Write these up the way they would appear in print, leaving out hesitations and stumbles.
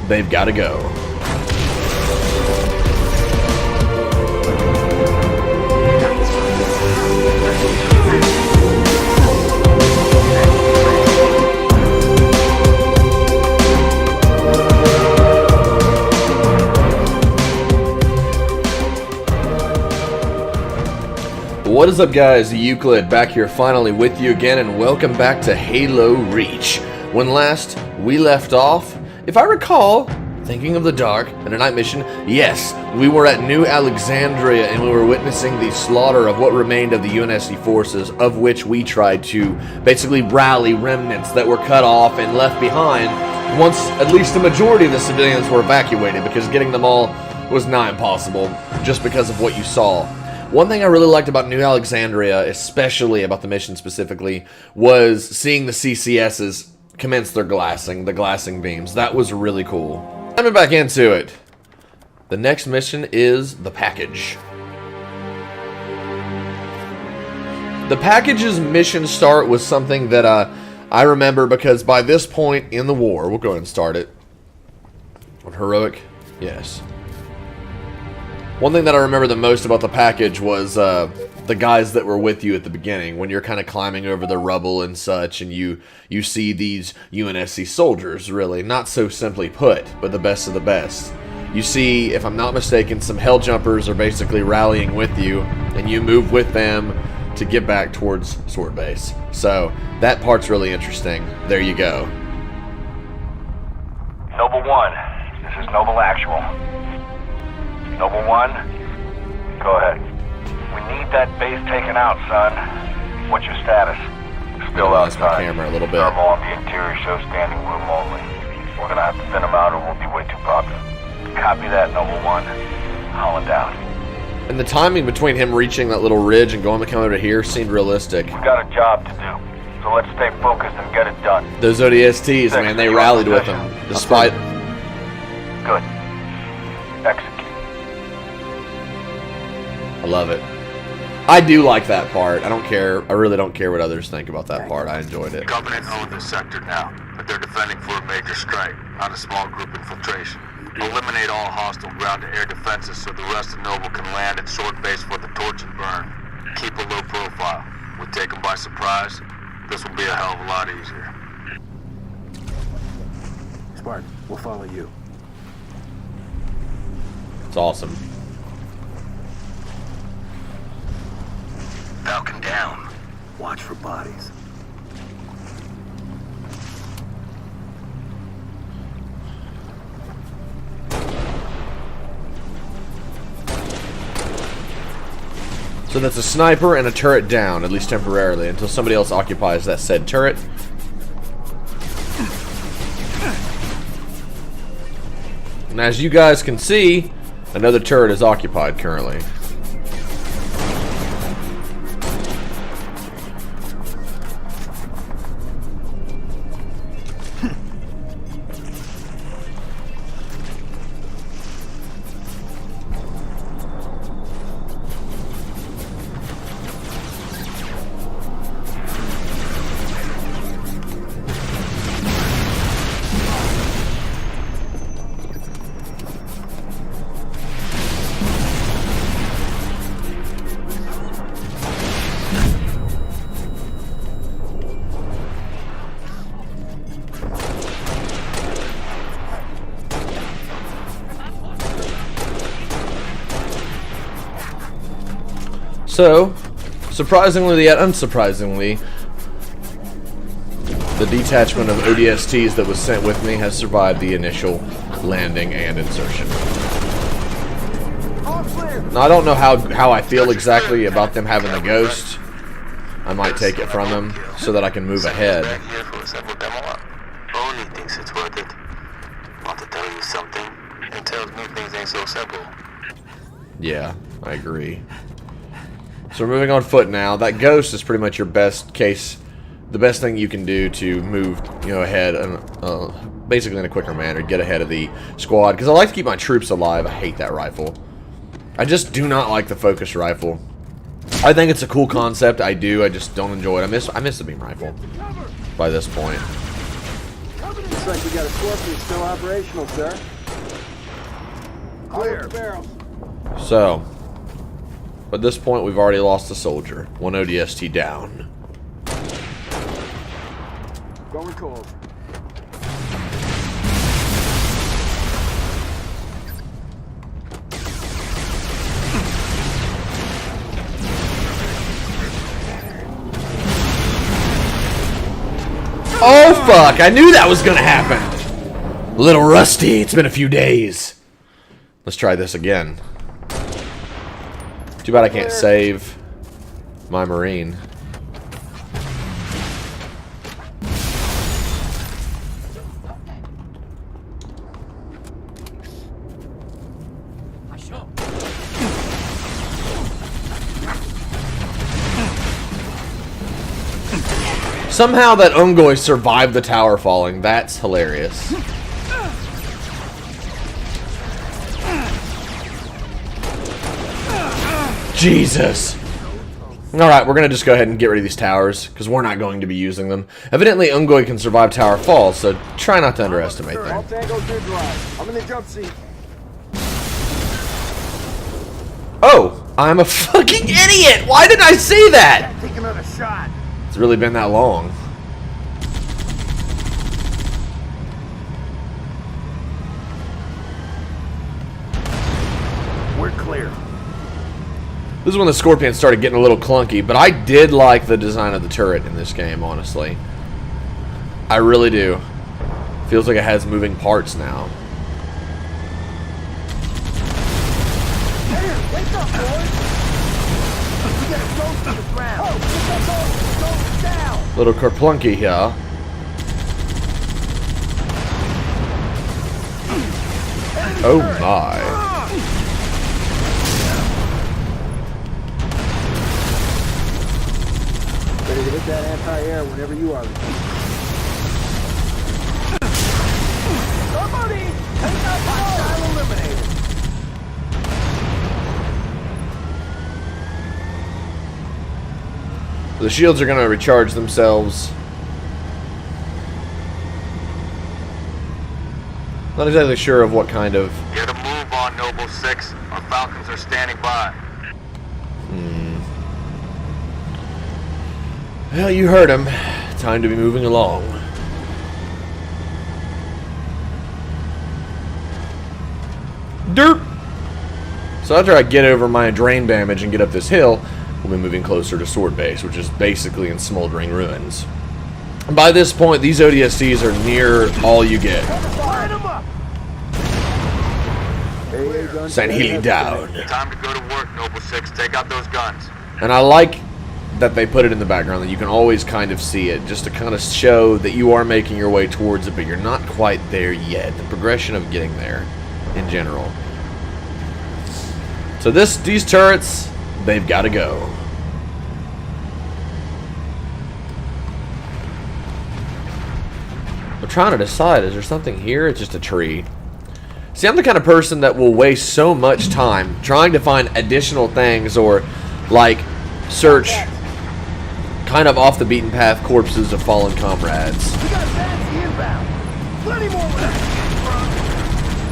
they've got to go. What is up, guys? Euclid back here finally with you again, and welcome back to Halo Reach. When last we left off, if I recall, thinking of the dark and a night mission, yes, we were at New Alexandria and we were witnessing the slaughter of what remained of the UNSC forces, of which we tried to basically rally remnants that were cut off and left behind once at least a majority of the civilians were evacuated, because getting them all was nigh impossible just because of what you saw. One thing I really liked about New Alexandria, especially about the mission specifically, was seeing the CCSs commence their glassing, the glassing beams. That was really cool. Coming back into it, the next mission is the package. The package's mission start was something that I remember, because by this point in the war, we'll go ahead and start it. What, heroic? Yes. One thing that I remember the most about the package was the guys that were with you at the beginning, when you're kind of climbing over the rubble and such, and you see these UNSC soldiers, really, not so simply put, but the best of the best. You see, if I'm not mistaken, some Helljumpers are basically rallying with you, and you move with them to get back towards Sword Base. So, that part's really interesting. There you go. Noble 1, this is Noble Actual. Noble 1, go ahead. We need that base taken out, son. What's your status? Still outside. My camera a little bit. Thermal on the interior shows standing room only. We're gonna have to thin them out or we'll be way too popular. Copy that, Noble 1. Holland out. And the timing between him reaching that little ridge and going to come over here seemed realistic. We've got a job to do, so let's stay focused and get it done. Those ODSTs, man, they rallied with him, despite... Good. Execute. I love it. I do like that part. I don't care. I really don't care what others think about that part. I enjoyed it. The Covenant own this sector now, but they're defending for a major strike, not a small group infiltration. Eliminate all hostile ground-to-air defenses so the rest of Noble can land at Sword Base for the torch and burn. Keep a low profile. We take them by surprise. This will be a hell of a lot easier. Spartan, we'll follow you. It's awesome. Falcon down. Watch for bodies. So that's a sniper and a turret down, at least temporarily, until somebody else occupies that said turret. And as you guys can see, another turret is occupied currently. So, surprisingly yet unsurprisingly, the detachment of ODSTs that was sent with me has survived the initial landing and insertion. Now, I don't know how I feel exactly about them having the ghost. I might take it from them so that I can move ahead. Only thinks it's worth it. Want to tell you something? It tells me things ain't so simple. Yeah, I agree. So we're moving on foot now. That ghost is pretty much your best case, the best thing you can do to move, ahead and basically in a quicker manner, get ahead of the squad. Because I like to keep my troops alive. I hate that rifle. I just do not like the focus rifle. I think it's a cool concept. I do. I just don't enjoy it. I miss the beam rifle by this point. Looks like we got a Scorpion still operational, sir. Clear. Barrels. So, at this point, we've already lost a soldier. One ODST down. Going cold. Oh fuck, I knew that was gonna happen. A little rusty, it's been a few days. Let's try this again. Too bad I can't save my Marine. Somehow that Ungoy survived the tower falling. That's hilarious. Jesus. Alright, we're going to just go ahead and get rid of these towers, because we're not going to be using them. Evidently, Ungoy can survive tower fall, so try not to underestimate them. I'm in the jump seat. Oh, I'm a fucking idiot! Why did I say that? Take another shot. It's really been that long. We're clear. This is when the Scorpions started getting a little clunky, but I did like the design of the turret in this game, honestly. I really do. Feels like it has moving parts now. Hey, wake up, boys! We got a ghost to the ground. Oh, get that ghost down! Little kerplunky here. Oh my. Ready to hit that anti-air whenever you are. Somebody! Take that hostile eliminated! The shields are going to recharge themselves. Not exactly sure of what kind of... Get a move on, Noble 6. Our Falcons are standing by. Well, you heard him. Time to be moving along. Derp! So after I get over my drain damage and get up this hill, we'll be moving closer to Sword Base, which is basically in smoldering ruins. By this point, these ODSTs are near all you get. Line them up! Send Healy down. Time to go to work, Noble 6. Take out those guns. And I like that they put it in the background, that you can always kind of see it, just to kind of show that you are making your way towards it, but you're not quite there yet. The progression of getting there, in general. So these turrets, they've got to go. I'm trying to decide, is there something here? It's just a tree. See, I'm the kind of person that will waste so much time trying to find additional things, or like search kind of off the beaten path corpses of fallen comrades. We got a fancy inbound. Plenty more where that came from.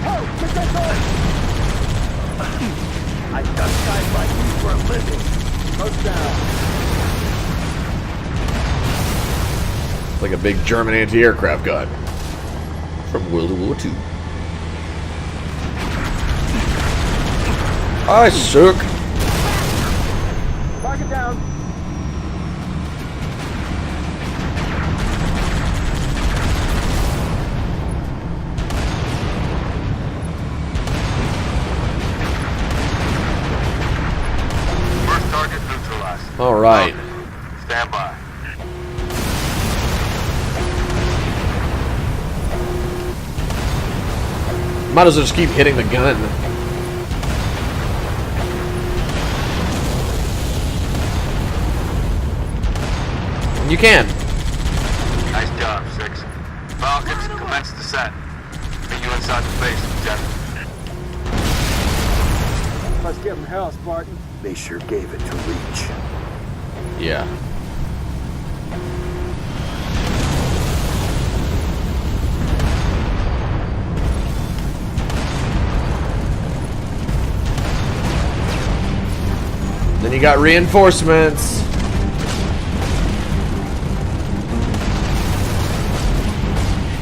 Oh, get that going. I got guys like you for a living. Coast down. It's like a big German anti-aircraft gun from World War II. I suck. Lock it down. First target neutralized. All right. Stand by. Might as well just keep hitting the gun. You can. Nice job, 6. Falcons, commence descent. Meet you inside the base, Lieutenant. Let's give them hell, Spartan. They sure gave it to Reach. Yeah. And you got reinforcements.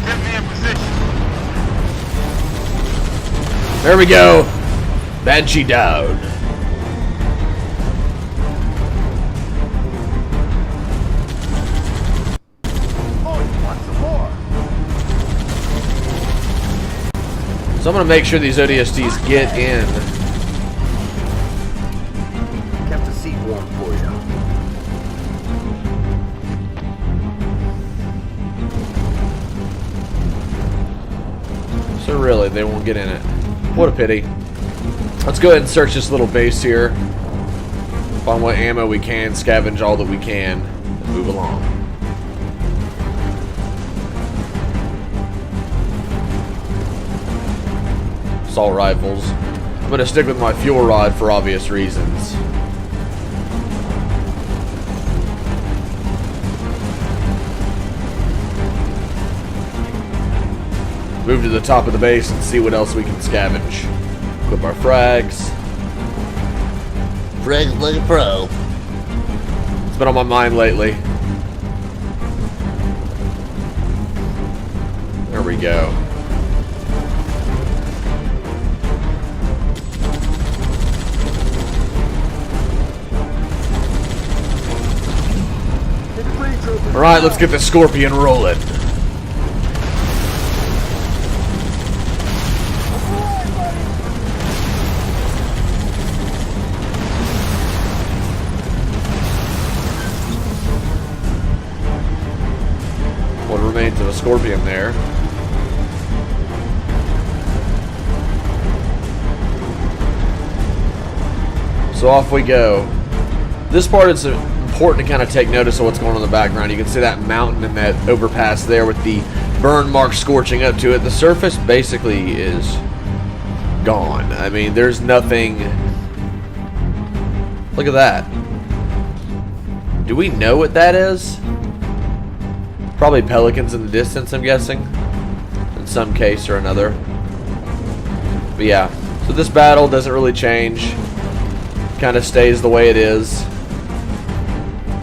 Get me in position. There we go. Banshee down. Oh, you want some more? So I'm going to make sure these ODSTs get in. Kept the seat warm for you. So really, they won't get in it. What a pity. Let's go ahead and search this little base here. Find what ammo we can, scavenge all that we can, and move along. Assault rifles. I'm going to stick with my fuel rod for obvious reasons. Move to the top of the base and see what else we can scavenge. Equip our frags. Frags like a pro. It's been on my mind lately. There we go. Alright, let's get the Scorpion rolling. What remains of a Scorpion there. So off we go. This part is important to kind of take notice of what's going on in the background. You can see that mountain and that overpass there with the burn mark scorching up to it. The surface basically is gone. I mean, there's nothing. Look at that. Do we know what that is? Probably pelicans in the distance, I'm guessing. In some case or another. But yeah. So this battle doesn't really change. Kind of stays the way it is.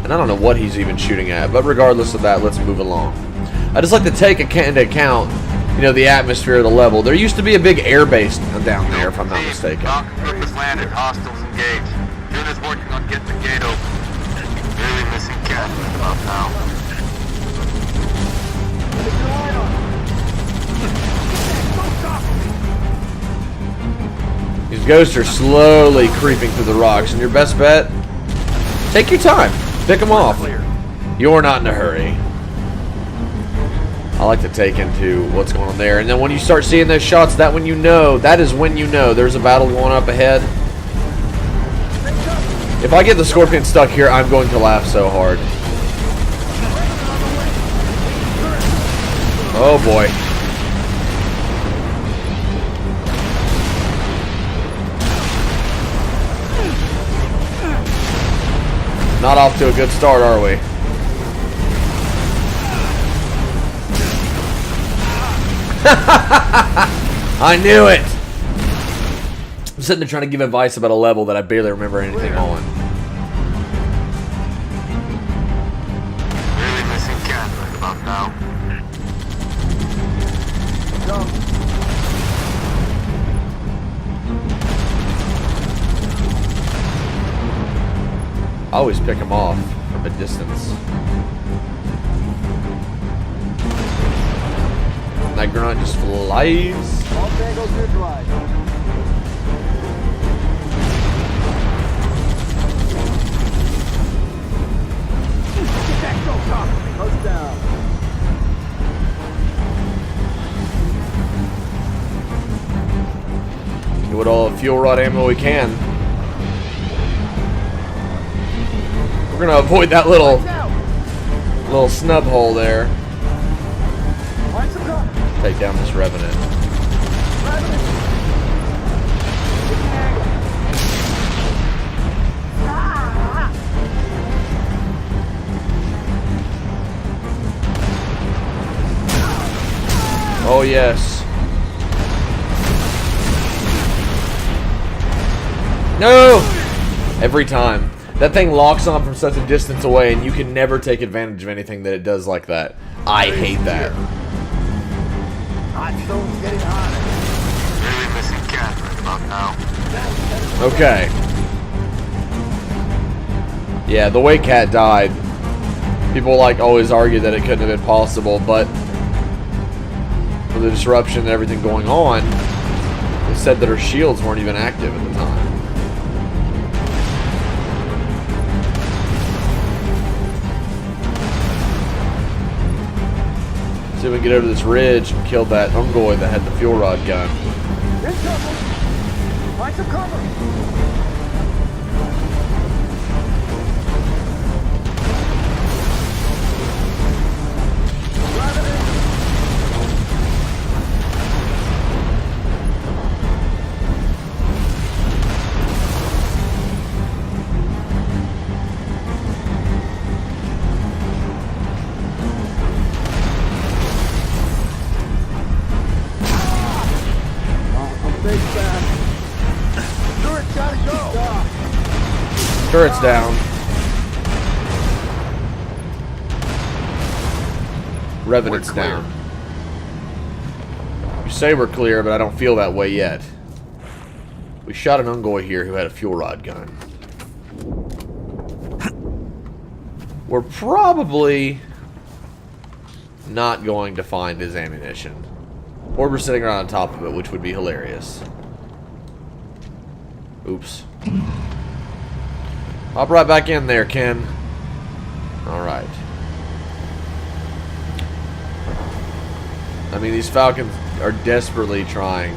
And I don't know what he's even shooting at, but regardless of that, let's move along. I just like to take into account, you know, the atmosphere of the level. There used to be a big air base down there, if I'm not mistaken. Falcon group has landed. Hostiles engaged. Units working on getting the gate open. Really missing cat up now. These ghosts are slowly creeping through the rocks, and your best bet, take your time. Pick them off. You're not in a hurry. I like to take into what's going on there. And then when you start seeing those shots, that is when you know there's a battle going up ahead. If I get the Scorpion stuck here, I'm going to laugh so hard. Oh boy. Not off to a good start, are we? I knew it! I'm sitting there trying to give advice about a level that I barely remember anything on. Really missing cat right about now. I always pick them off from a distance. That grunt just flies. All tangles neutralized. Get that ghost off me. Ghost down. Do what all fuel rod ammo we can. We're gonna avoid that little snub hole there. Find some cover. Take down this Revenant. Oh yes. No! Every time. That thing locks on from such a distance away, and you can never take advantage of anything that it does like that. I hate that. Hot stone's getting hotter. Maybe missing cat right about now. Okay. Yeah, the way Cat died, people like always argue that it couldn't have been possible, but for the disruption and everything going on, they said that her shields weren't even active at the time. See if we can get over this ridge and kill that Ungoy that had the fuel rod gun. In trouble. Find some cover. Turret's down. Revenant's down. You say we're clear, but I don't feel that way yet. We shot an Ungoy here who had a fuel rod gun. We're probably not going to find his ammunition. Or we're sitting right on top of it, which would be hilarious. Oops. Hop right back in there, Ken. Alright. I mean, these Falcons are desperately trying.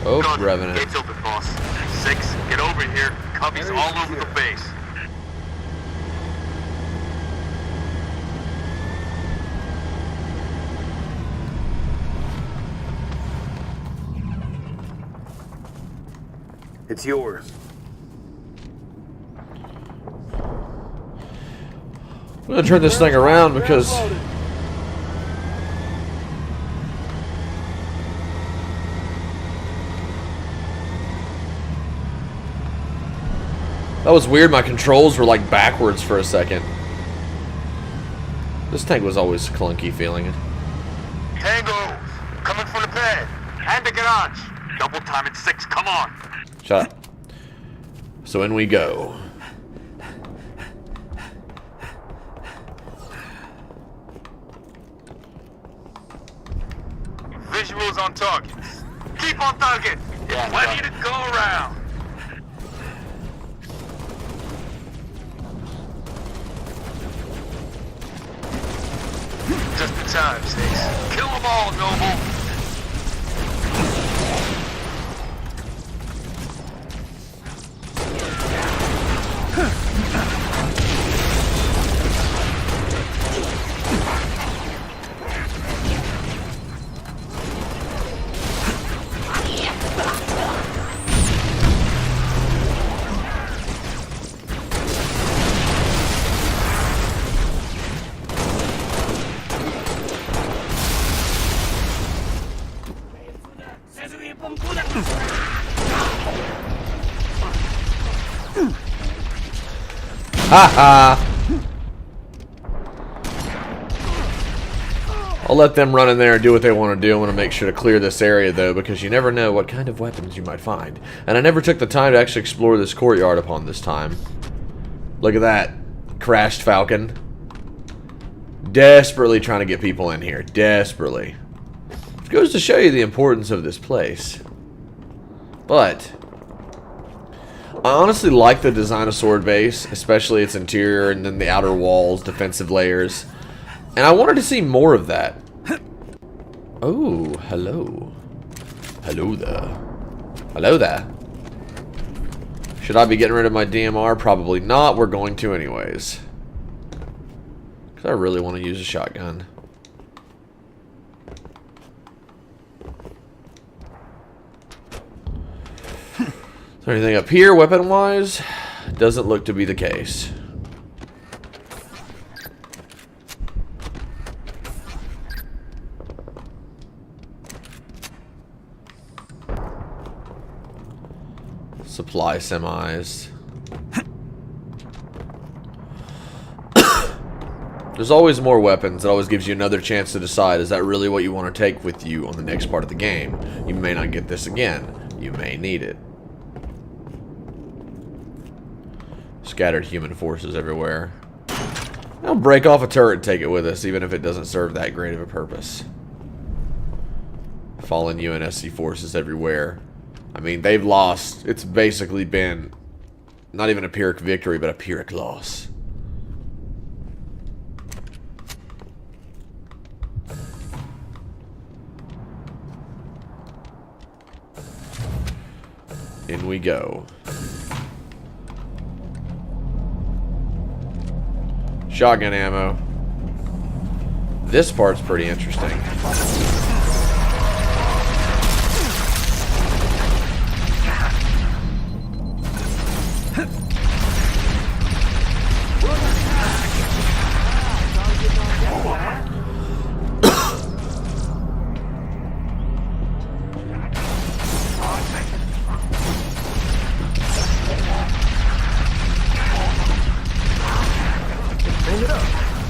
Oh, Gun, Revenant. gates open, boss. 6, get over here. Cubbies all over the base. It's yours. I'm gonna turn this thing around because that was weird. My controls were like backwards for a second. This tank was always clunky feeling it. Tango, coming from the pad. And the garage. Double time at 6, come on. Shut up. So in we go. Visuals on target. Keep on target. Yeah, plenty to go around. Just in time, 6. Kill them all, Noble. Haha! I'll let them run in there and do what they want to do. I want to make sure to clear this area, though, because you never know what kind of weapons you might find. And I never took the time to actually explore this courtyard upon this time. Look at that. Crashed Falcon. Desperately trying to get people in here. Desperately. Which goes to show you the importance of this place. But I honestly like the design of Sword Base, especially its interior and then the outer walls, defensive layers. And I wanted to see more of that. Oh, hello. Hello there. Hello there. Should I be getting rid of my DMR? Probably not. We're going to anyways. Because I really want to use a shotgun. Is there anything up here weapon-wise? Doesn't look to be the case. Supply semis. There's always more weapons. It always gives you another chance to decide, is that really what you want to take with you on the next part of the game? You may not get this again. You may need it. Scattered human forces everywhere. I'll break off a turret and take it with us, even if it doesn't serve that great of a purpose. Fallen UNSC forces everywhere. I mean, they've lost. It's basically been not even a Pyrrhic victory, but a Pyrrhic loss. In we go. Shotgun ammo. This part's pretty interesting.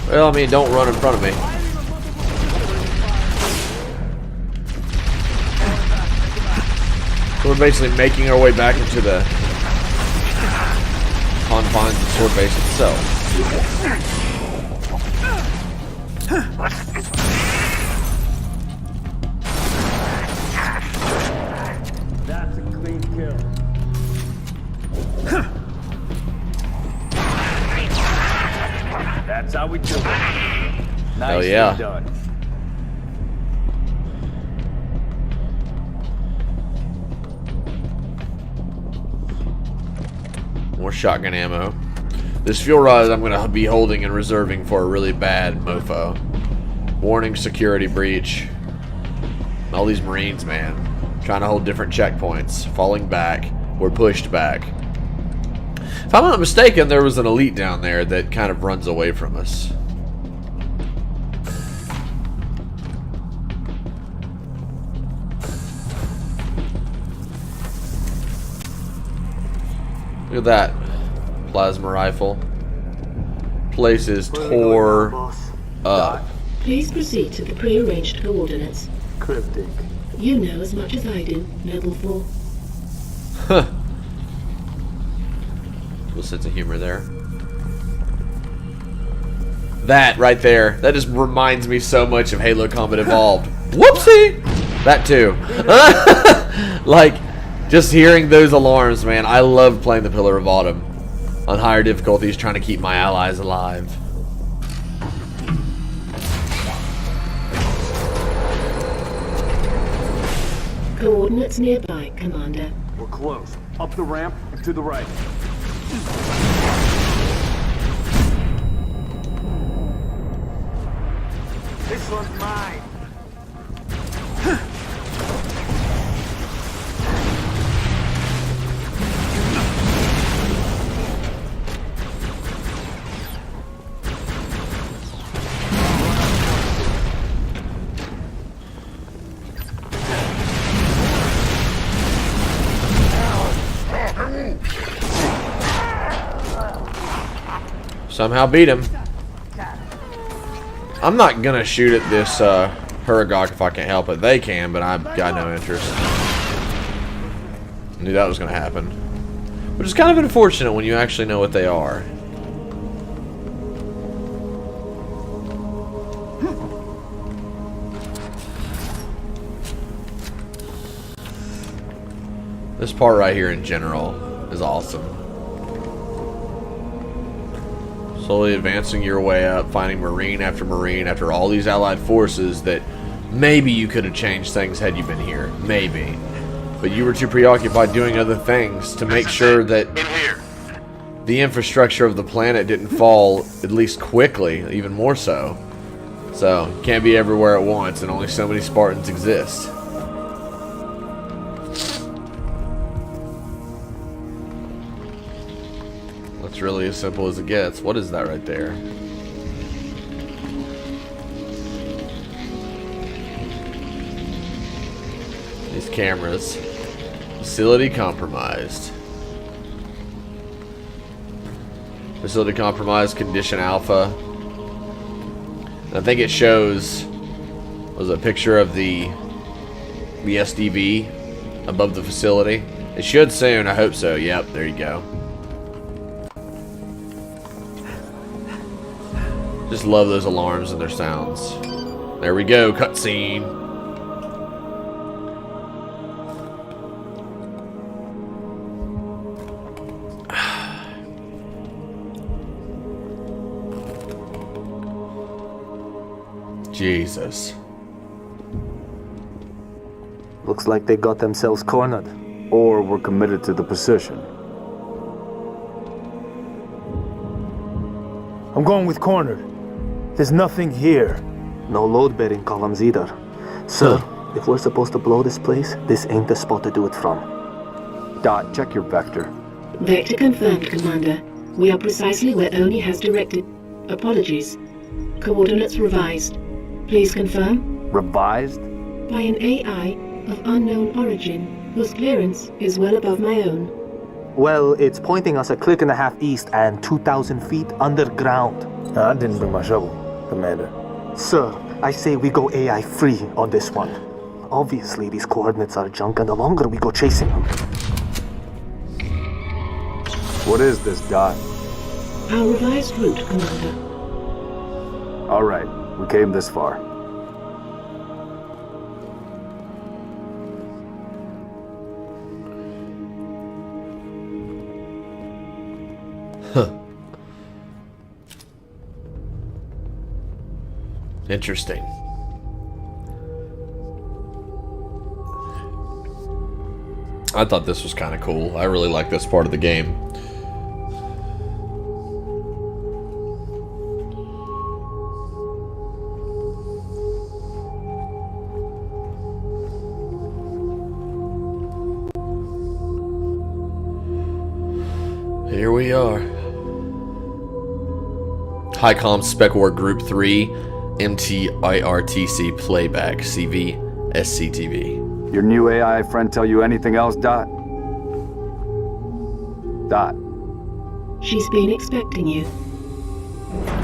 Well, I mean, don't run in front of me. So we're basically making our way back into the confines of Sword Base itself. That's a clean kill. That's how we do it. Nicely yeah. done. More shotgun ammo. This fuel rod I'm going to be holding and reserving for a really bad mofo. Warning, security breach. All these Marines, man. Trying to hold different checkpoints. Falling back. We're pushed back. If I'm not mistaken, there was an elite down there that kind of runs away from us. Look at that plasma rifle. Place is tore up. Please proceed to the pre-arranged coordinates. Cryptic. You know as much as I do, Noble 4. Huh. Cool sense of humor there. That right there, that just reminds me so much of Halo Combat Evolved. Whoopsie! That too. Like, just hearing those alarms, man. I love playing the Pillar of Autumn on higher difficulties, trying to keep my allies alive. Coordinates nearby, Commander. We're close. Up the ramp and to the right. This one's mine. Somehow beat him. I'm not gonna shoot at this Huragok if I can't help it. They can, but I've got no interest. Knew that was gonna happen. Which is kind of unfortunate when you actually know what they are. This part right here in general is awesome. Slowly advancing your way up, finding Marine after all these allied forces that maybe you could have changed things had you been here. Maybe. But you were too preoccupied doing other things to make sure that the infrastructure of the planet didn't fall, at least quickly, even more so. So, you can't be everywhere at once, and only so many Spartans exist. It's really as simple as it gets. What is that right there? These cameras. Facility compromised. Facility compromised, condition alpha. I think it shows was a picture of the SDV above the facility. It should soon. I hope so. Yep, there you go. Just love those alarms and their sounds. There we go. Cutscene. Jesus. Looks like they got themselves cornered. Or were committed to the position. I'm going with cornered. There's nothing here. No load-bearing columns either. Sir, if we're supposed to blow this place, this ain't the spot to do it from. Dot, check your vector. Vector confirmed, Commander. We are precisely where Oni has directed. Apologies. Coordinates revised. Please confirm? Revised? By an AI of unknown origin, whose clearance is well above my own. Well, it's pointing us a click and a half east and 2,000 feet underground. I didn't bring my shovel, Commander. Sir, I say we go AI free on this one. Obviously, these coordinates are junk, and the longer we go chasing them. What is this, Dot? Our revised route, Commander. All right, we came this far. Interesting. I thought this was kind of cool. I really like this part of the game. Here we are. HiCom Spec War Group 3, MTIRTC Playback, CV, SCTV. Your new AI friend tell you anything else, Dot? Dot. She's been expecting you.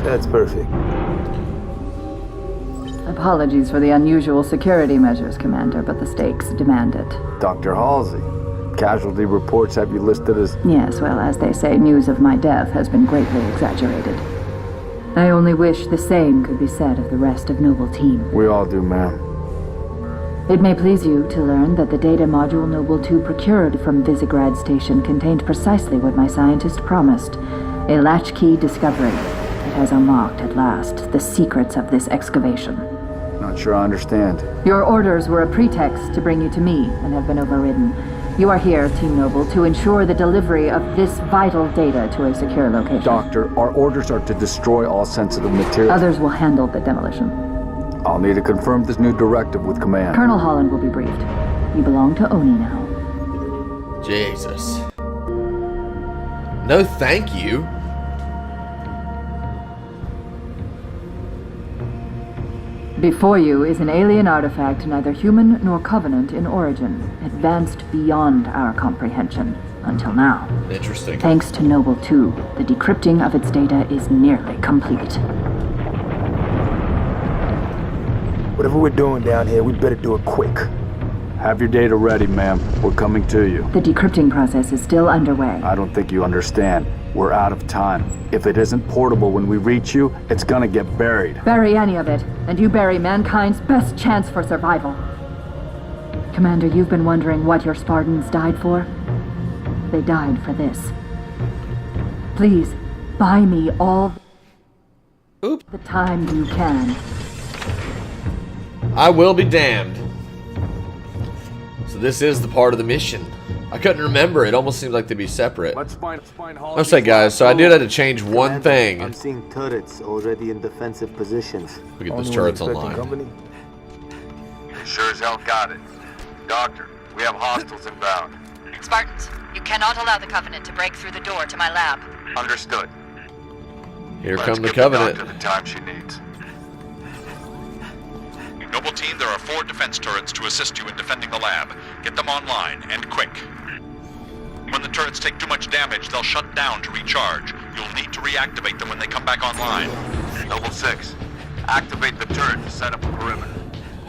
That's perfect. Apologies for the unusual security measures, Commander, but the stakes demand it. Dr. Halsey. Casualty reports have you listed as... Yes, well, as they say, news of my death has been greatly exaggerated. I only wish the same could be said of the rest of Noble Team. We all do, ma'am. It may please you to learn that the data module Noble 2 procured from Visegrad Station contained precisely what my scientist promised. A latchkey discovery. It has unlocked, at last, the secrets of this excavation. Not sure I understand. Your orders were a pretext to bring you to me and have been overridden. You are here, Team Noble, to ensure the delivery of this vital data to a secure location. Doctor, our orders are to destroy all sensitive material. Others will handle the demolition. I'll need to confirm this new directive with command. Colonel Holland will be briefed. You belong to Oni now. Jesus. No thank you. Before you is an alien artifact neither human nor Covenant in origin, advanced beyond our comprehension, until now. Interesting. Thanks to Noble 2, the decrypting of its data is nearly complete. Whatever we're doing down here, we better do it quick. Have your data ready, ma'am. We're coming to you. The decrypting process is still underway. I don't think you understand. We're out of time. If it isn't portable when we reach you, it's gonna get buried. Bury any of it, and you bury mankind's best chance for survival. Commander, you've been wondering what your Spartans died for? They died for this. Please, buy me all the time you can. I will be damned. So this is the part of the mission. I couldn't remember. It almost seemed like they'd be separate. Let's find I'm saying, guys, so I did have to change one thing. I'm seeing turrets already in defensive positions. Look at those Only turrets expecting online. company. Sure as hell got it. Doctor, we have hostiles inbound. Spartans, you cannot allow the Covenant to break through the door to my lab. Understood. Here Let's come the give Covenant. doctor the time she needs. Noble Team, there are 4 defense turrets to assist you in defending the lab. Get them online, and quick. When the turrets take too much damage, they'll shut down to recharge. You'll need to reactivate them when they come back online. Noble 6, Activate the turret to set up a perimeter.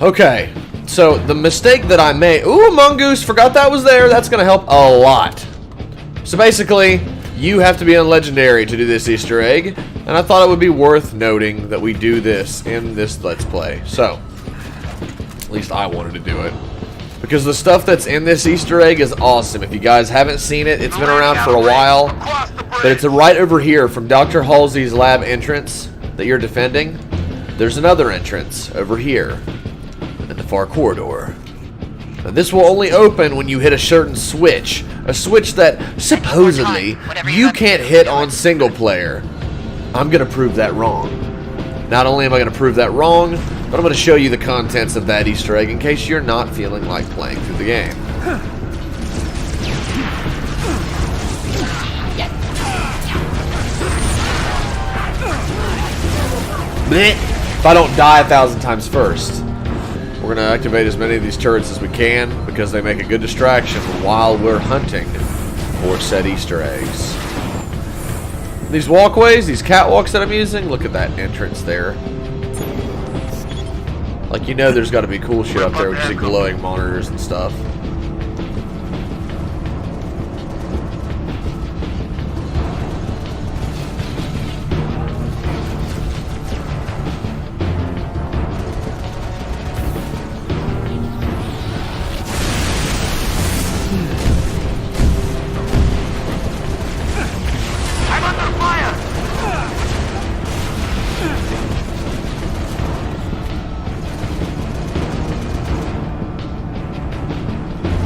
Okay, so the mistake that I made... Ooh, a mongoose, forgot that was there. That's going to help a lot. So basically, you have to be on Legendary to do this Easter egg, and I thought it would be worth noting that we do this in this Let's Play. So, at least I wanted to do it. Because the stuff that's in this Easter egg is awesome. If you guys haven't seen it, it's been around for a while. But it's right over here from Dr. Halsey's lab entrance that you're defending. There's another entrance over here in the far corridor. Now, this will only open when you hit a certain switch. A switch that supposedly you can't hit on single player. I'm going to prove that wrong. Not only am I going to prove that wrong, but I'm going to show you the contents of that Easter egg in case you're not feeling like playing through the game. If I don't die 1,000 times first. We're going to activate as many of these turrets as we can because they make a good distraction while we're hunting for said Easter eggs. These walkways, these catwalks that I'm using, look at that entrance there. Like, you know there's got to be cool shit up there with the glowing monitors and stuff.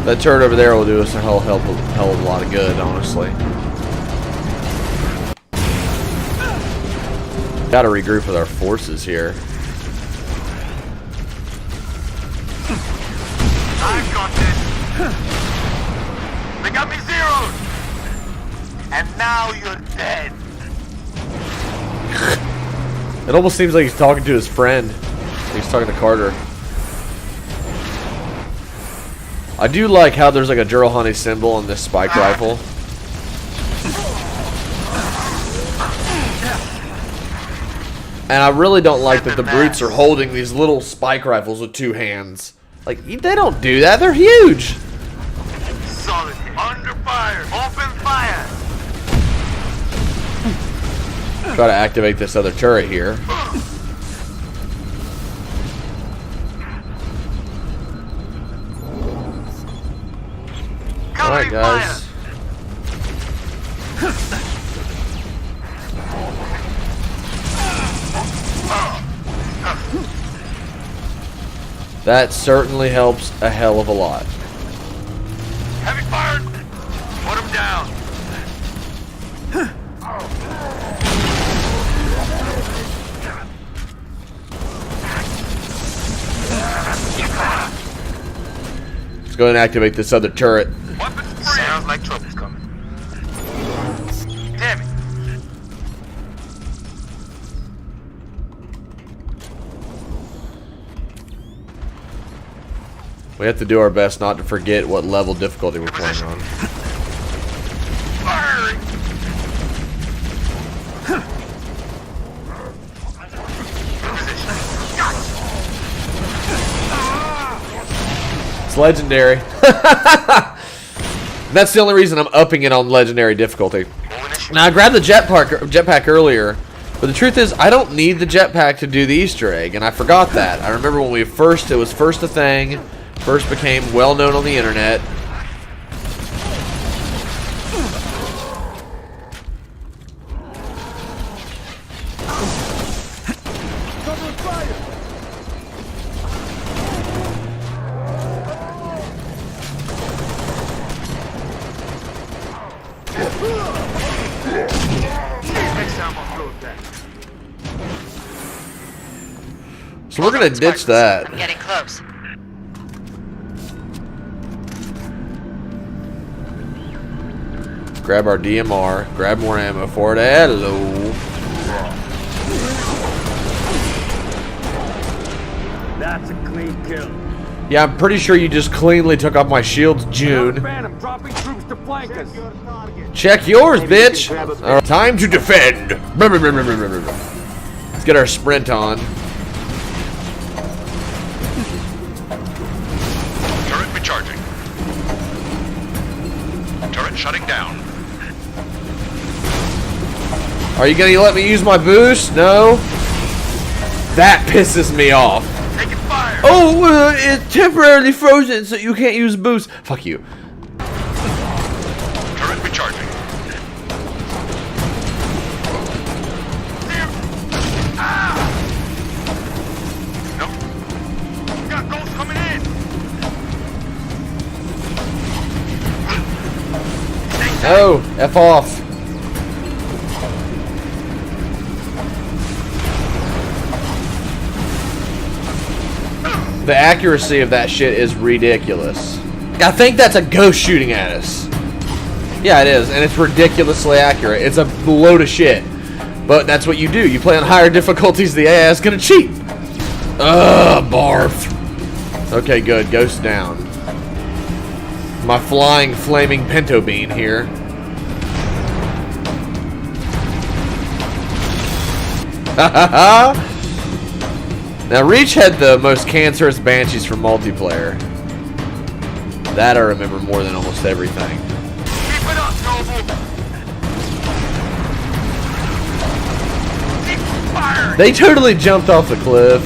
That turret over there will do us a hell of a lot of good, honestly. Gotta regroup with our forces here. I've got this. They got me zeroed. And now you're dead. It almost seems like he's talking to his friend. He's talking to Carter. I do like how there's like a Durahani symbol on this spike rifle. And I really don't like that the brutes are holding these little spike rifles with 2 hands. Like, they don't do that. They're huge. Solid hit. Under fire. Open fire. Try to activate this other turret here. Alright, guys. That certainly helps a hell of a lot. Heavy fire. Put him down. Let's go ahead and activate this other turret. Sounds like trouble's coming. Damn it. We have to do our best not to forget what level difficulty we're playing on. Firing. It's legendary. That's the only reason I'm upping it on legendary difficulty. Now, I grabbed the jetpack earlier, but the truth is, I don't need the jetpack to do the Easter egg, and I forgot that. I remember when it was first a thing, first became well known on the internet. So we're gonna ditch that. Getting close. Grab our DMR, grab more ammo for it. Hello. That's a clean kill. Yeah, I'm pretty sure you just cleanly took off my shields, June. Phantom dropping troops to flank us. Check yours, bitch. Time to defend. Let's get our sprint on. recharging. Turret shutting down. Are you gonna let me use my boost? No. That pisses me off. Taking fire! Oh, it's temporarily frozen, so you can't use boost. Fuck you. Turret recharging. Nope. Got ghosts coming in! Oh, F off. The accuracy of that shit is ridiculous. I think that's a ghost shooting at us. Yeah, it is, and it's ridiculously accurate. It's a load of shit. But that's what you do. You play on higher difficulties, the AI is gonna cheat. Ugh, barf. Okay, good. Ghost down. My flying, flaming pinto bean here. Now, Reach had the most cancerous banshees for multiplayer. That I remember more than almost everything. Keep it up, Noble! Keep firing! They totally jumped off the cliff.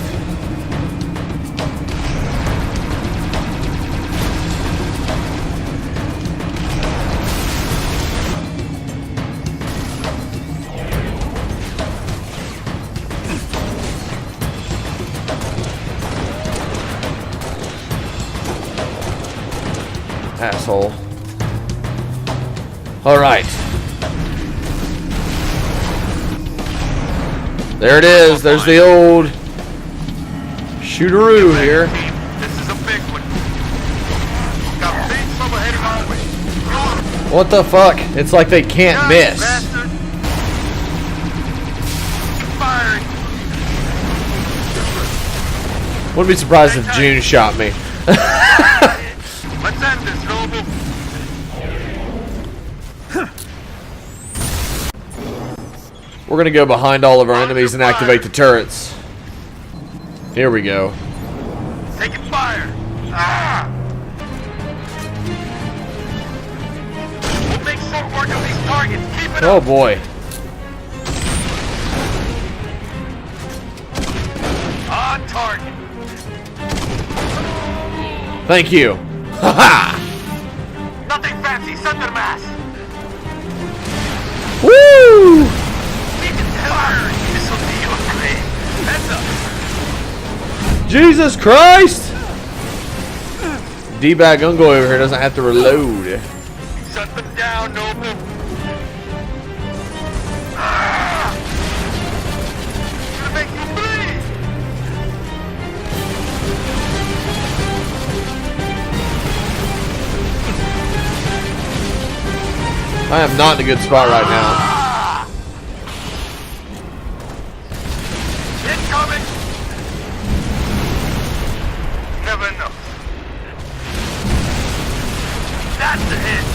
Asshole. Alright. There it is. There's the old shooteroo here. This is a big one. Got big trouble heading our way. What the fuck? It's like they can't miss. Bastard. Firing. Wouldn't be surprised if June shot me. Let's end this, Noble. We're gonna go behind all of our enemies and activate the turrets. Here we go. Taking fire. Ah! We'll make short work of these targets. Keep it Oh up. boy. On target. Thank you. Haha! Nothing fancy. Thunder mass. Woo! Firing. This will be Euclid. Heads up. Jesus Christ! D-bag Ungo over here doesn't have to reload. Shut them down, Noble. Ah! Gonna make you bleed. I am not in a good spot right now. Incoming. Never know. That's the hit.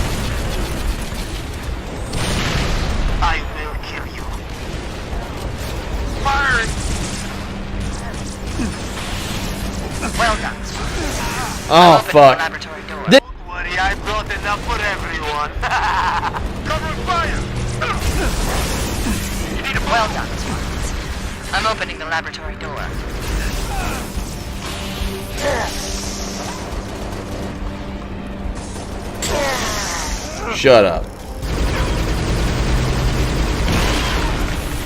I will kill you. Firing. Well done. Oh Open the fuck. laboratory door. Th- Woody, I brought enough for everyone. Cover fire. You need a Well done, Spartans. I'm opening the laboratory door. Shut up.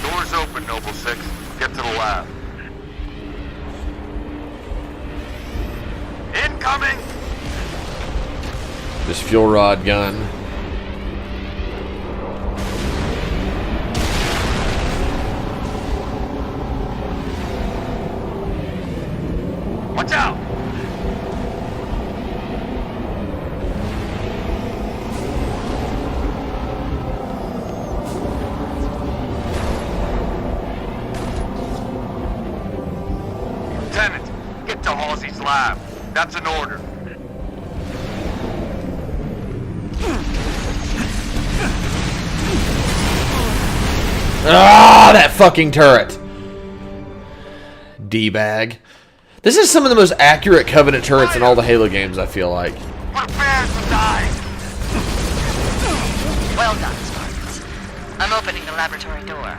Doors open, Noble 6. Get to the lab. Incoming! This fuel rod gun. Watch out! Lieutenant, get to Halsey's lab. That's an order. Ah, that fucking turret. D-bag. This is some of the most accurate Covenant turrets in all the Halo games, I feel like. Prepare to die! Well done, Spartans. I'm opening the laboratory door.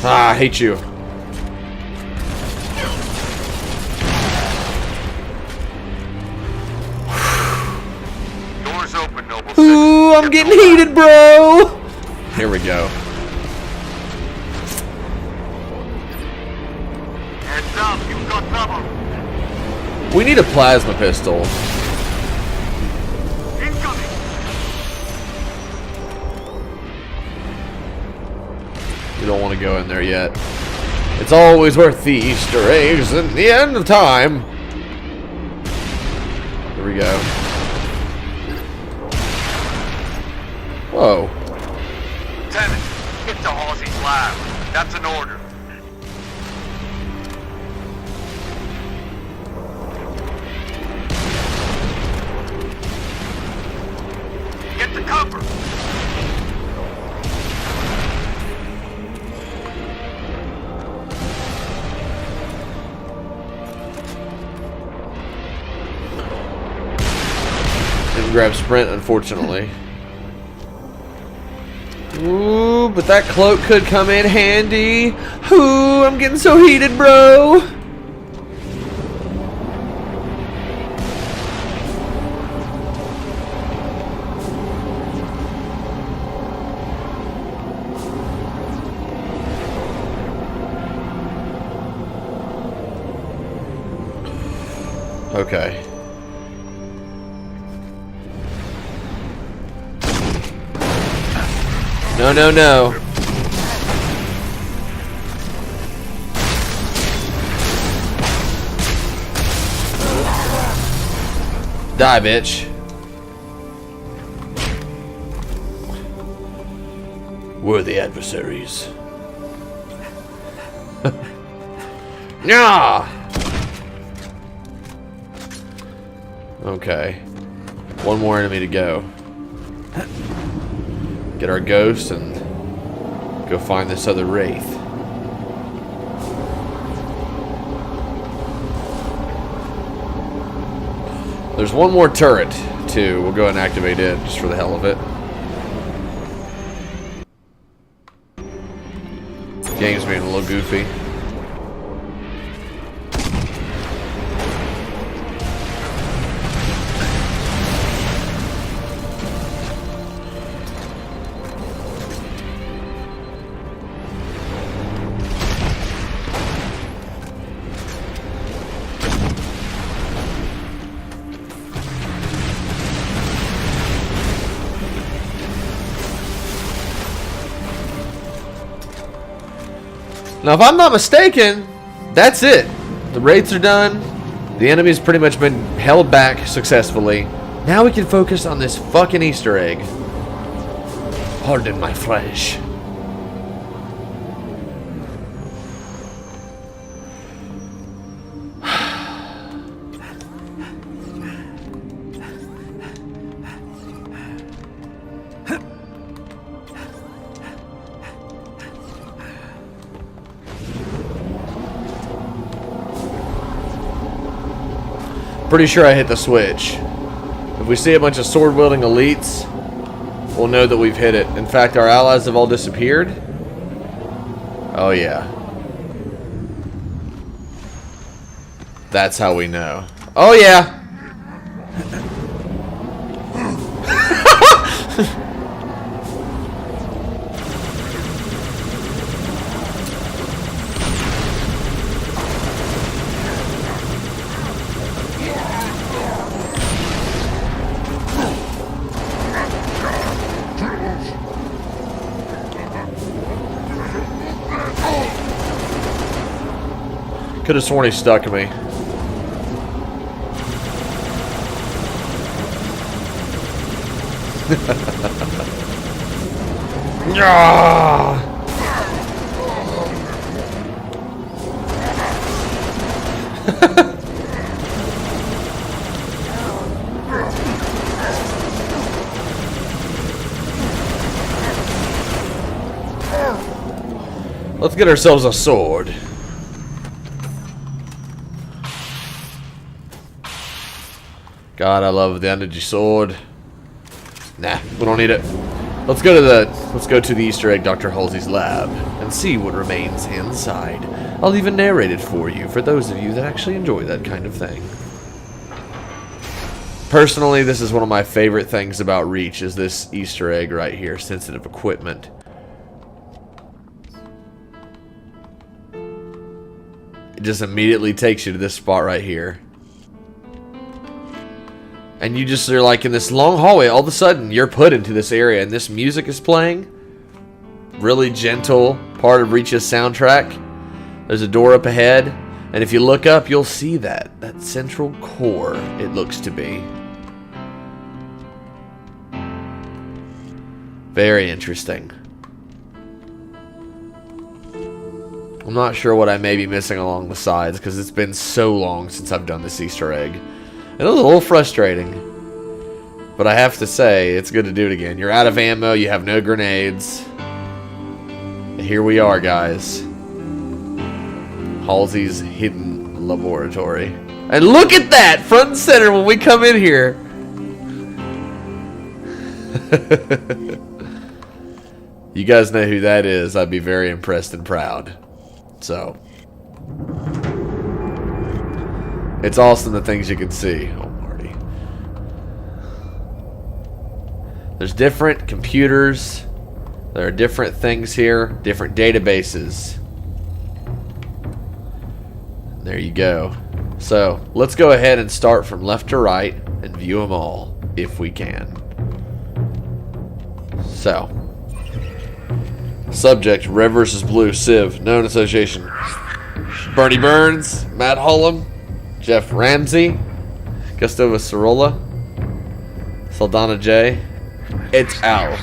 Ah, I hate you. Doors open, Noble. Ooh, I'm getting heated, bro. Here we go. Heads up, you've got trouble. We need a plasma pistol. Incoming! You don't want to go in there yet. It's always worth the Easter eggs at the end of time. Here we go. Whoa. Lieutenant, get to Halsey's lab. That's an order. Get to cover! Didn't grab sprint, unfortunately. Ooh, but that cloak could come in handy. Ooh, I'm getting so heated, bro. Okay. No, no, no. Die, bitch. We're the adversaries. Yeah. Okay. One more enemy to go. Get our ghost and go find this other wraith. There's one more turret, too. We'll go and activate it just for the hell of it. Game's being a little goofy. Now, if I'm not mistaken, that's it. The raids are done. The enemy's pretty much been held back successfully. Now we can focus on this fucking Easter egg. Pardon my flesh. Pretty sure I hit the switch. If we see a bunch of sword-wielding elites, we'll know that we've hit it. In fact, our allies have all disappeared. Oh, yeah. That's how we know. Oh, yeah. Could have sworn he stuck me. Let's get ourselves a sword. God, I love the energy sword. Nah, we don't need it. Let's go to the Easter egg Dr. Halsey's lab and see what remains inside. I'll even narrate it for you, for those of you that actually enjoy that kind of thing. Personally, this is one of my favorite things about Reach, is this Easter egg right here, sensitive equipment. It just immediately takes you to this spot right here. And you just are like in this long hallway, all of a sudden you're put into this area and this music is playing. Really gentle part of Reach's soundtrack. There's a door up ahead, and if you look up, you'll see that central core, it looks to be. Very interesting. I'm not sure what I may be missing along the sides, because it's been so long since I've done this Easter egg. It was a little frustrating, but I have to say, it's good to do it again. You're out of ammo, you have no grenades. And here we are, guys. Halsey's hidden laboratory. And look at that! Front and center when we come in here. You guys know who that is. I'd be very impressed and proud. So, it's awesome the things you can see. Oh, Marty. There's different computers. There are different things here. Different databases. There you go. So, let's go ahead and start from left to right and view them all, if we can. So, subject, Red vs. Blue, Civ, known association. Bernie Burns, Matt Hullum, Jeff Ramsey, Gustavus Sorolla, Saldana J. It's Al.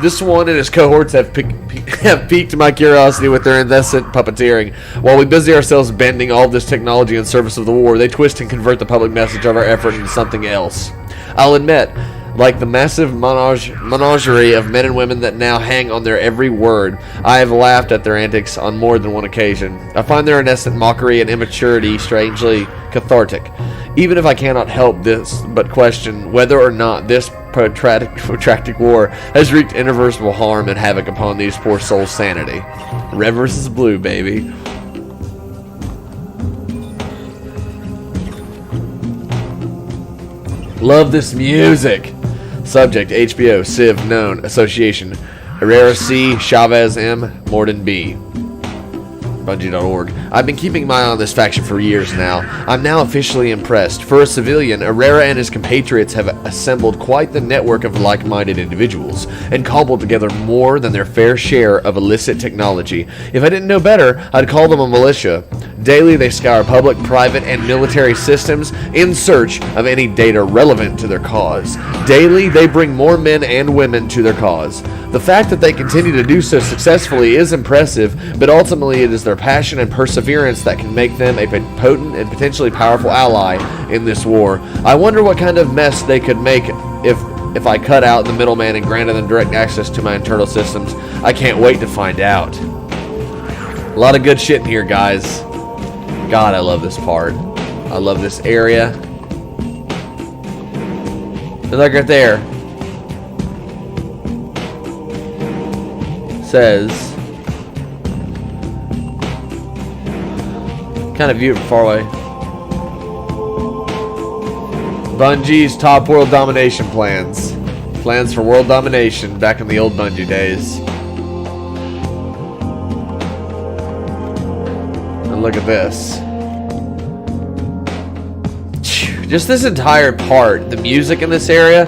This one and his cohorts have piqued my curiosity with their incessant puppeteering. While we busy ourselves bending all this technology in service of the war, they twist and convert the public message of our effort into something else. I'll admit, like the massive menagerie of men and women that now hang on their every word, I have laughed at their antics on more than one occasion. I find their innocent mockery and immaturity strangely cathartic. Even if I cannot help this but question whether or not this protracted war has wreaked irreversible harm and havoc upon these poor souls' sanity. Red vs. Blue, baby. Love this music. Subject, HBO, Civ, known, association, Herrera C, Chavez M, Morden B. Bungie.org. I've been keeping my eye on this faction for years now. I'm now officially impressed. For a civilian, Herrera and his compatriots have assembled quite the network of like-minded individuals, and cobbled together more than their fair share of illicit technology. If I didn't know better, I'd call them a militia. Daily, they scour public, private, and military systems in search of any data relevant to their cause. Daily, they bring more men and women to their cause. The fact that they continue to do so successfully is impressive, but ultimately it is their passion and perseverance that can make them a potent and potentially powerful ally in this war. I wonder what kind of mess they could make if I cut out the middleman and granted them direct access to my internal systems. I can't wait to find out. A lot of good shit in here, guys. God, I love this part. I love this area. Look right there. Says, kind of view it from far away. Bungie's top world domination plans. Plans for world domination back in the old Bungie days. And look at this. Just this entire part, the music in this area,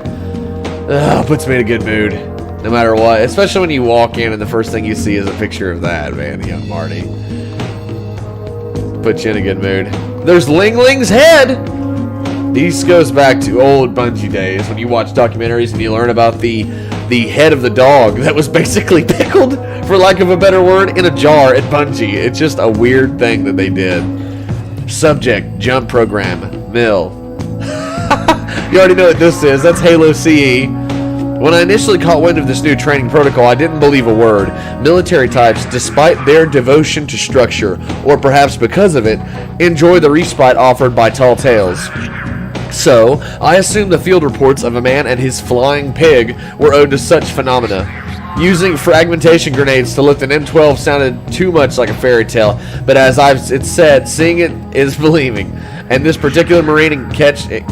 puts me in a good mood. No matter what. Especially when you walk in and the first thing you see is a picture of that, man, young Marty. Put you in a good mood. There's Ling Ling's head! This goes back to old Bungie days when you watch documentaries and you learn about the head of the dog that was basically pickled, for lack of a better word, in a jar at Bungie. It's just a weird thing that they did. Subject, jump program, Mill. You already know what this is. That's Halo CE. When I initially caught wind of this new training protocol, I didn't believe a word. Military types, despite their devotion to structure, or perhaps because of it, enjoy the respite offered by tall tales. So, I assume the field reports of a man and his flying pig were owed to such phenomena. Using fragmentation grenades to lift an M12 sounded too much like a fairy tale, but as it's said, seeing it is believing. And this particular Marine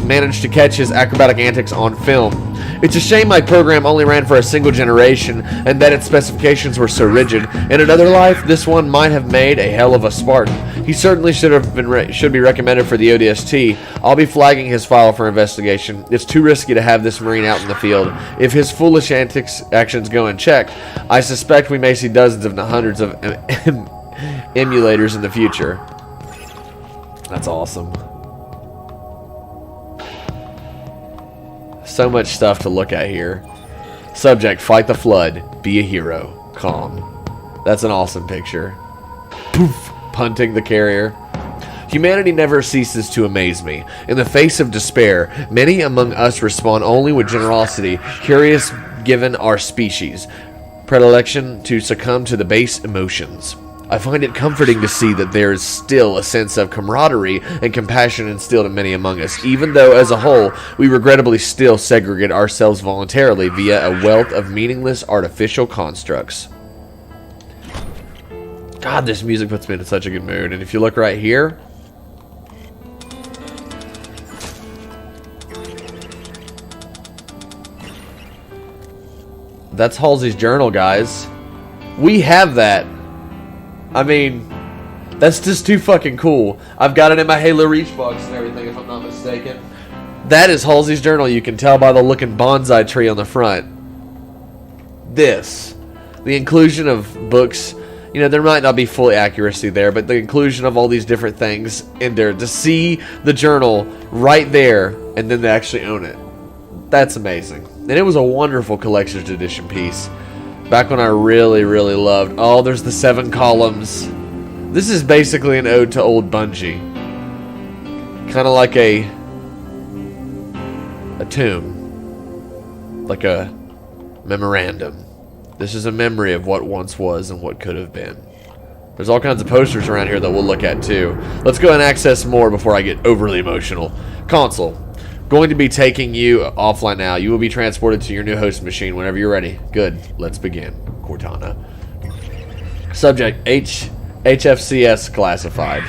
managed to catch his acrobatic antics on film. It's a shame my program only ran for a single generation, and that its specifications were so rigid. In another life, this one might have made a hell of a Spartan. He certainly should be recommended for the ODST. I'll be flagging his file for investigation. It's too risky to have this Marine out in the field. If his foolish actions go unchecked, I suspect we may see dozens, if not hundreds, of emulators in the future. That's awesome. So much stuff to look at here. Subject, fight the flood. Be a hero. Calm. That's an awesome picture. Poof! Punting the carrier. Humanity never ceases to amaze me. In the face of despair, many among us respond only with generosity, curious given our species' predilection to succumb to the base emotions. I find it comforting to see that there is still a sense of camaraderie and compassion instilled in many among us, even though, as a whole, we regrettably still segregate ourselves voluntarily via a wealth of meaningless artificial constructs. God, this music puts me in such a good mood. And if you look right here, that's Halsey's journal, guys. We have that. I mean, that's just too fucking cool. I've got it in my Halo Reach box and everything, if I'm not mistaken. That is Halsey's journal. You can tell by the looking bonsai tree on the front. The inclusion of books, you know, there might not be full accuracy there, but the inclusion of all these different things in there, to see the journal right there, and then to actually own it. That's amazing. And it was a wonderful collector's edition piece. Back when I really, really loved... Oh, there's the 7 columns. This is basically an ode to old Bungie. Kind of like a tomb. Like a memorandum. This is a memory of what once was and what could have been. There's all kinds of posters around here that we'll look at too. Let's go and access more before I get overly emotional. Console. Going to be taking you offline now. You will be transported to your new host machine whenever you're ready. Good. Let's begin. Cortana. Subject HFCS classified.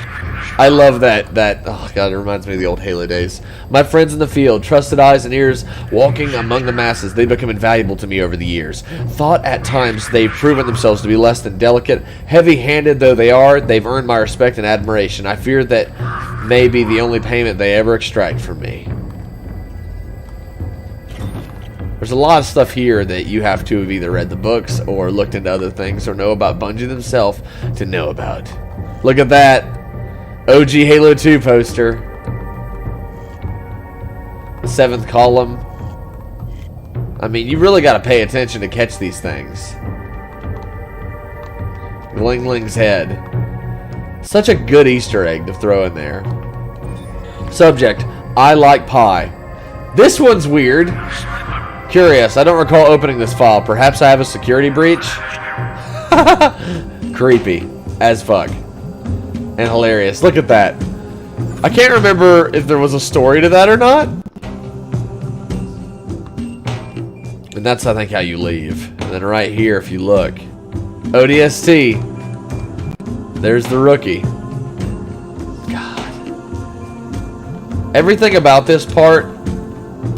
I love that. Oh god, it reminds me of the old Halo days. My friends in the field, trusted eyes and ears, walking among the masses, they become invaluable to me over the years. Thought at times they've proven themselves to be less than delicate, heavy-handed though they are, they've earned my respect and admiration. I fear that may be the only payment they ever extract from me. There's a lot of stuff here that you have to have either read the books or looked into other things or know about Bungie themselves to know about. Look at that OG Halo 2 poster. The 7th column. I mean, you really got to pay attention to catch these things. Gling Ling's head. Such a good Easter egg to throw in there. Subject, I like pie. This one's weird. Curious, I don't recall opening this file. Perhaps I have a security breach? Creepy as fuck. And hilarious. Look at that. I can't remember if there was a story to that or not. And that's, I think, how you leave. And then right here, if you look. ODST. There's the rookie. God. Everything about this part,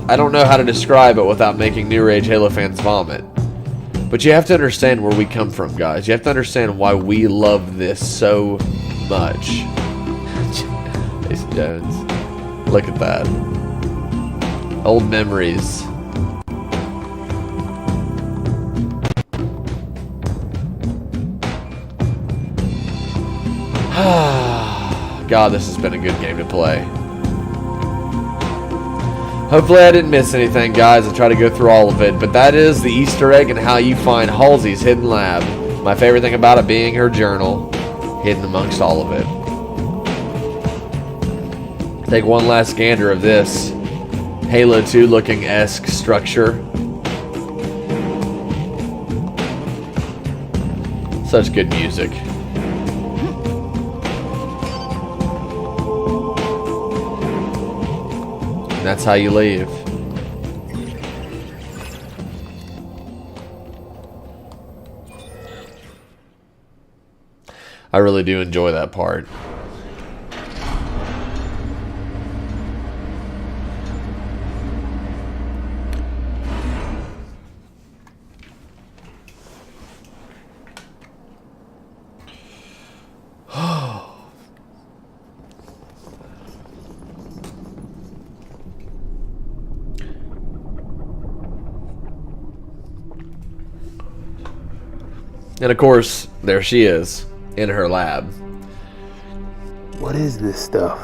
I don't know how to describe it without making New Rage Halo fans vomit. But you have to understand where we come from, guys. You have to understand why we love this so much. Jason Jones. Look at that. Old memories. God, this has been a good game to play. Hopefully I didn't miss anything, guys. I try to go through all of it, but that is the Easter egg and how you find Halsey's hidden lab. My favorite thing about it being her journal, hidden amongst all of it. Take one last gander of this Halo 2 looking-esque structure. Such good music. that's how you leave. I really do enjoy that part. And of course, there she is, in her lab. What is this stuff?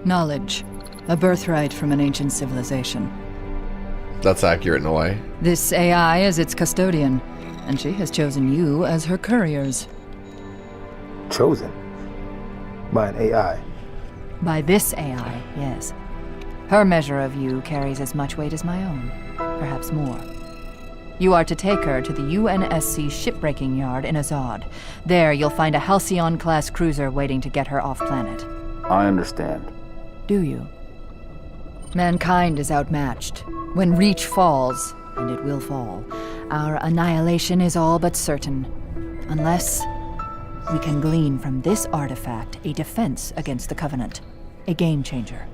Knowledge. A birthright from an ancient civilization. That's accurate in a way. This AI is its custodian, and she has chosen you as her couriers. Chosen? By an AI? By this AI, yes. Her measure of you carries as much weight as my own, perhaps more. You are to take her to the UNSC shipbreaking yard in Azad. There, you'll find a Halcyon-class cruiser waiting to get her off-planet. I understand. Do you? Mankind is outmatched. When Reach falls, and it will fall, our annihilation is all but certain. Unless we can glean from this artifact a defense against the Covenant. A game-changer.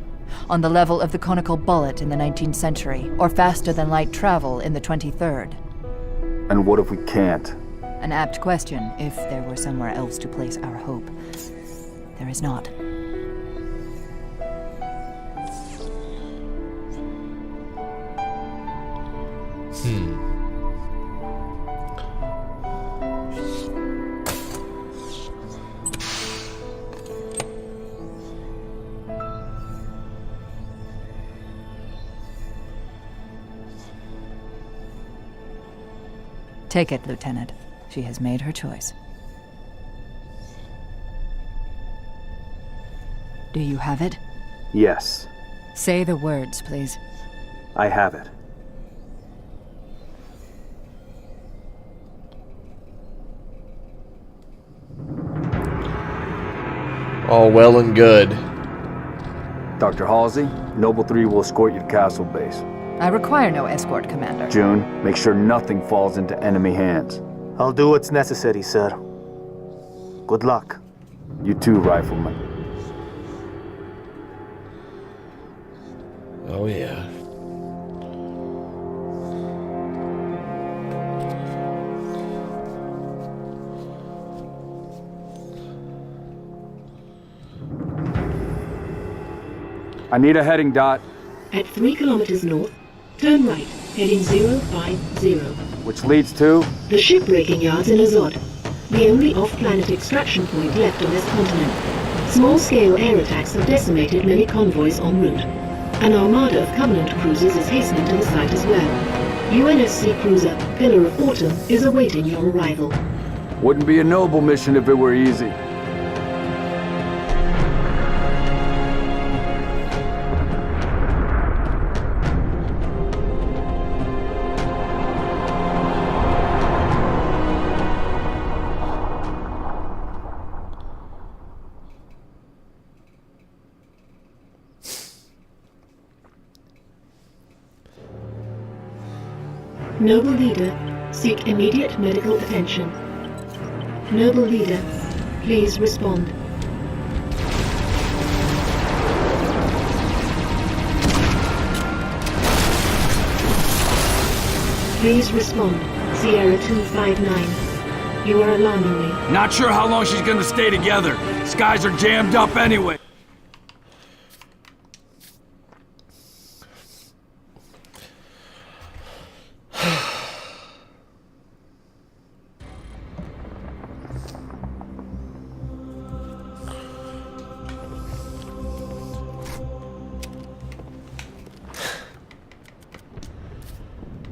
On the level of the conical bullet in the 19th century, or faster-than-light travel in the 23rd. And what if we can't? An apt question, if there were somewhere else to place our hope. There is not. Take it, Lieutenant. She has made her choice. Do you have it? Yes. Say the words, please. I have it. All well and good. Dr. Halsey, Noble 3 will escort you to Castle Base. I require no escort, Commander. June, make sure nothing falls into enemy hands. I'll do what's necessary, sir. Good luck. You too, Rifleman. Oh, yeah. I need a heading dot. At 3 kilometers north, turn right, heading 050. Which leads to? The shipbreaking yards in Azod, the only off-planet extraction point left on this continent. Small-scale air attacks have decimated many convoys en route. An armada of Covenant cruisers is hastening to the site as well. UNSC cruiser Pillar of Autumn is awaiting your arrival. Wouldn't be a noble mission if it were easy. Noble Leader, seek immediate medical attention. Noble Leader, please respond. Please respond. Sierra 259. You are alarming me. Not sure how long she's gonna stay together. Skies are jammed up anyway.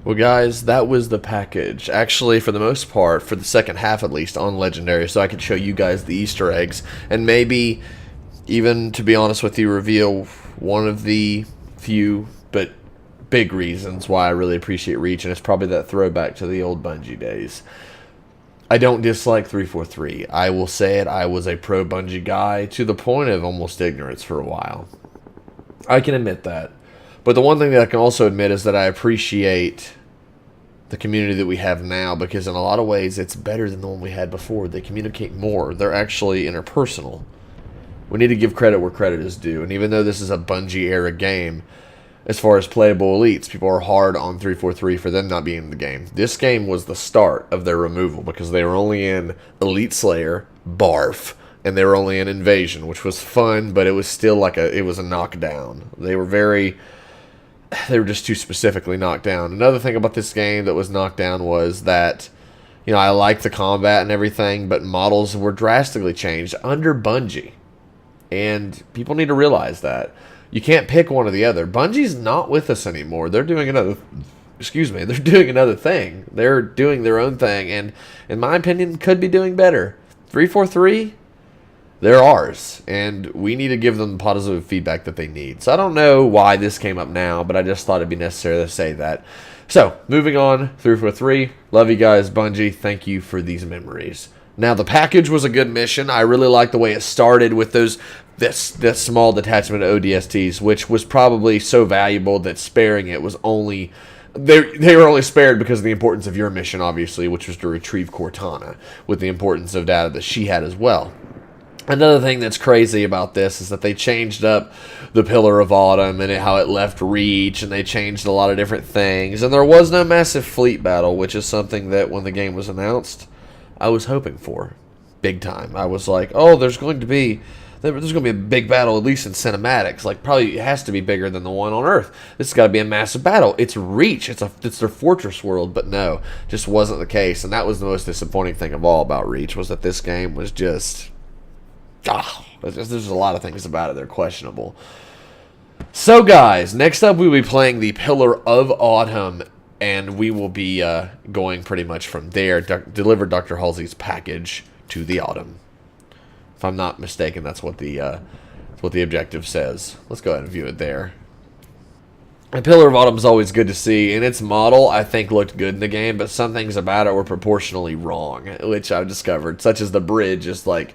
Well, guys, that was the package. Actually, for the most part, for the second half at least, on Legendary, so I could show you guys the Easter eggs, and maybe even, to be honest with you, reveal one of the few but big reasons why I really appreciate Reach, and it's probably that throwback to the old Bungie days. I don't dislike 343. I will say it, I was a pro-Bungie guy to the point of almost ignorance for a while. I can admit that. But the one thing that I can also admit is that I appreciate the community that we have now, because in a lot of ways it's better than the one we had before. They communicate more. They're actually interpersonal. We need to give credit where credit is due. And even though this is a Bungie era game, as far as playable elites, people are hard on 343 for them not being in the game. This game was the start of their removal, because they were only in Elite Slayer, Barf, and they were only in Invasion, which was fun, but it was still like it was a knockdown. They were just too specifically knocked down. Another thing about this game that was knocked down was that, you know, I liked the combat and everything, but models were drastically changed under Bungie. And people need to realize that. You can't pick one or the other. Bungie's not with us anymore. They're doing another thing. They're doing their own thing, and in my opinion, could be doing better. 343, they're ours, and we need to give them the positive feedback that they need. So I don't know why this came up now, but I just thought it'd be necessary to say that. So, moving on, 343, love you guys, Bungie. Thank you for these memories. Now, the package was a good mission. I really liked the way it started with this small detachment of ODSTs, which was probably so valuable that sparing it was only... They were only spared because of the importance of your mission, obviously, which was to retrieve Cortana, with the importance of data that she had as well. Another thing that's crazy about this is that they changed up the Pillar of Autumn and how it left Reach, and they changed a lot of different things. And there was no massive fleet battle, which is something that when the game was announced, I was hoping for. Big time. I was like, oh, there's going to be a big battle, at least in cinematics. Like, probably it has to be bigger than the one on Earth. This has got to be a massive battle. It's Reach. It's their fortress world. But no, just wasn't the case. And that was the most disappointing thing of all about Reach, was that this game was just... there's a lot of things about it that are questionable. So, guys, next up we'll be playing the Pillar of Autumn, and we will be going pretty much from there. Deliver Dr. Halsey's package to the Autumn. If I'm not mistaken, that's what the objective says. Let's go ahead and view it there. The Pillar of Autumn is always good to see, and its model, I think, looked good in the game, but some things about it were proportionally wrong, which I've discovered, such as the bridge is, like,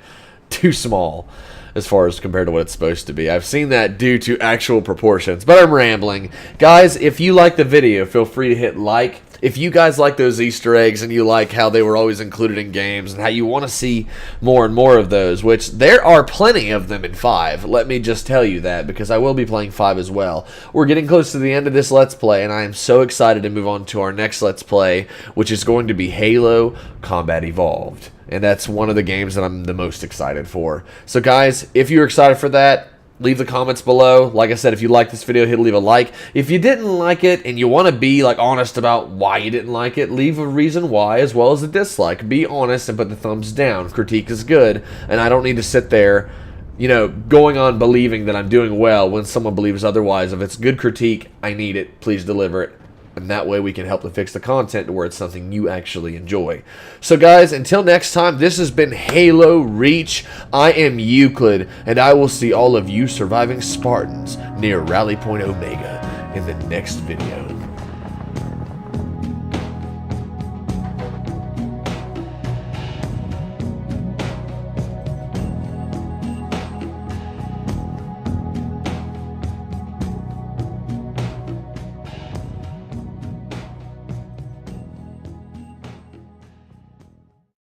too small as far as compared to what it's supposed to be. I've seen that due to actual proportions, but I'm rambling. Guys, if you like the video, feel free to hit like. If you guys like those Easter eggs and you like how they were always included in games and how you want to see more and more of those, which there are plenty of them in 5, let me just tell you that, because I will be playing 5 as well. We're getting close to the end of this Let's Play, and I am so excited to move on to our next Let's Play, which is going to be Halo Combat Evolved. And that's one of the games that I'm the most excited for. So guys, if you're excited for that, leave the comments below. Like I said, if you like this video, leave a like. If you didn't like it and you want to be like honest about why you didn't like it, leave a reason why as well as a dislike. Be honest and put the thumbs down. Critique is good, and I don't need to sit there, you know, going on believing that I'm doing well when someone believes otherwise. If it's good critique, I need it. Please deliver it. And that way we can help to fix the content to where it's something you actually enjoy. So guys, until next time, this has been Halo Reach. I am Euclid, and I will see all of you surviving Spartans near Rally Point Omega in the next video.